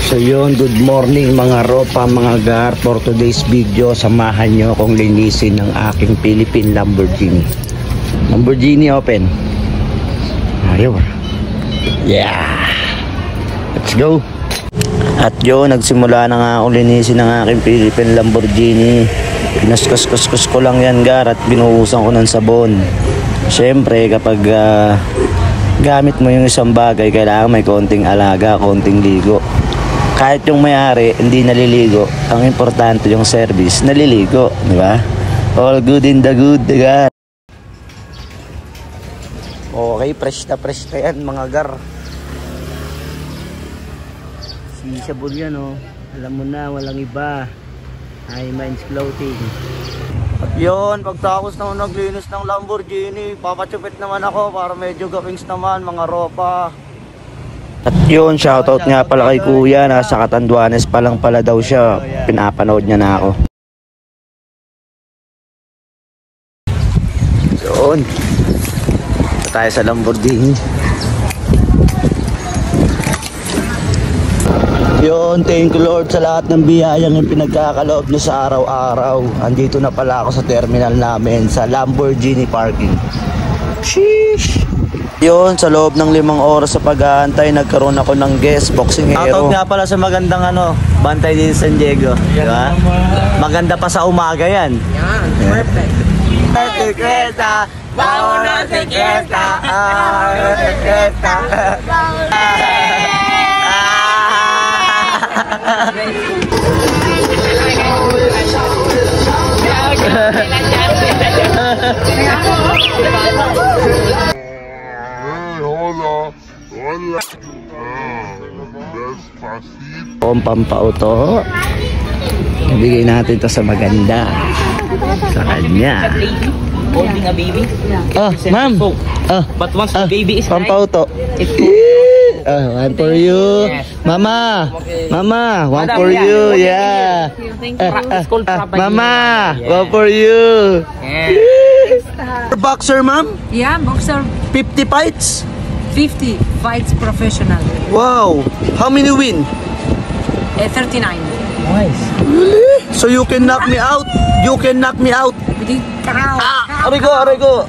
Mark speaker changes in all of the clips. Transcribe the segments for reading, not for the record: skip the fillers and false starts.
Speaker 1: So yun, good morning mga ropa, mga gar. For today's video, samahan nyo akong linisin ng aking Philippine Lamborghini. Lamborghini open. Ayaw. Yeah. Let's go. At yun, nagsimula na nga akong linisin ng aking Philippine Lamborghini. Pinaskus-kus ko lang yan, gar, at binuhusan ko ng sabon. Siyempre, kapag gamit mo yung isang bagay, kailangan may konting alaga, konting ligo. Kahit yung may-ari hindi naliligo, ang importante yung service naliligo, di ba? All good in the good, diba? Okay, fresh na yan mga gar. Sisabon yan, oh. Alam mo na, walang iba. High Minds Clothing. At yun, pagtapos na naglinis ng Lamborghini, papachupit naman ako para medyo gapings naman mga ropa. At yun, shoutout nga pala kay kuya, nasa Catanduanes pa lang pala daw siya. Pinapanood niya na ako. Yun, ito tayo sa Lamborghini. Yun, thank you Lord sa lahat ng biyayang yung pinagkakaloob nyo sa araw-araw. Andito na pala ako sa terminal namin, sa Lamborghini parking. Sheesh! Yun, sa loob ng 5 oras sa pag-aantay, nagkaroon ako ng guest boxing hero. Shoutout nga pala sa magandang bantay din sa San Diego, di ba? Maganda pa sa umaga yan.
Speaker 2: Yan, perfect.
Speaker 1: Fiesta, vámonos de fiesta, de fiesta.
Speaker 3: Hola. Despacito.
Speaker 1: Pampauto. Bigay natin to sa maganda. Sa kanya.
Speaker 2: Holding a baby?
Speaker 1: Oh, ma'am.
Speaker 2: But once the baby is
Speaker 1: pampauto. One for you.
Speaker 2: Yes.
Speaker 1: Mama.
Speaker 2: Okay.
Speaker 1: Mama, one
Speaker 2: Madam,
Speaker 1: for
Speaker 2: yeah.
Speaker 1: you.
Speaker 2: Okay,
Speaker 1: Yeah.
Speaker 2: Thank you. It's called Prabay.
Speaker 1: Mama,
Speaker 2: Yeah.
Speaker 1: one for you.
Speaker 2: Yeah.
Speaker 1: Boxer, ma'am?
Speaker 4: Yeah, boxer
Speaker 1: 50 fights?
Speaker 4: 50 fights professional.
Speaker 1: Wow. How many win?
Speaker 4: 39.
Speaker 2: Nice.
Speaker 1: Really? So you can knock me out? You can knock me out? Aray ko.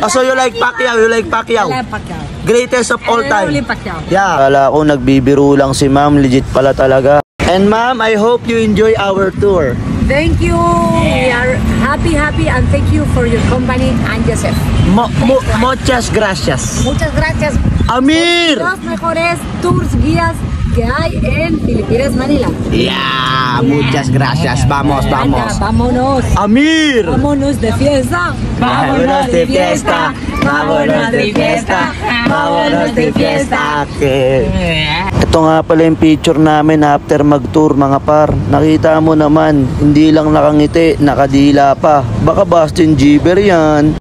Speaker 1: So you like Pacquiao? You like Pacquiao? Greatest of all time. Yeah. Kala ko nagbibiro lang si ma'am, legit pala talaga. And ma'am, I hope you enjoy our tour.
Speaker 4: Thank you. We are happy and thank you for your company and Joseph.
Speaker 1: Muchas gracias.
Speaker 4: Muchas gracias.
Speaker 1: Amir.
Speaker 4: Los mejores tours guías que hay en Filipinas, Manila.
Speaker 1: Yeah, muchas gracias. Vamos.
Speaker 4: Vámonos.
Speaker 1: Amir.
Speaker 4: Vámonos de fiesta.
Speaker 1: Vámonos de fiesta. Vámonos de fiesta. Vámonos de fiesta. Ito nga pala yung picture namin after mag-tour mga par. Nakita mo naman, hindi lang nakangiti, nakadila pa. Baka Bastin Gieber yan.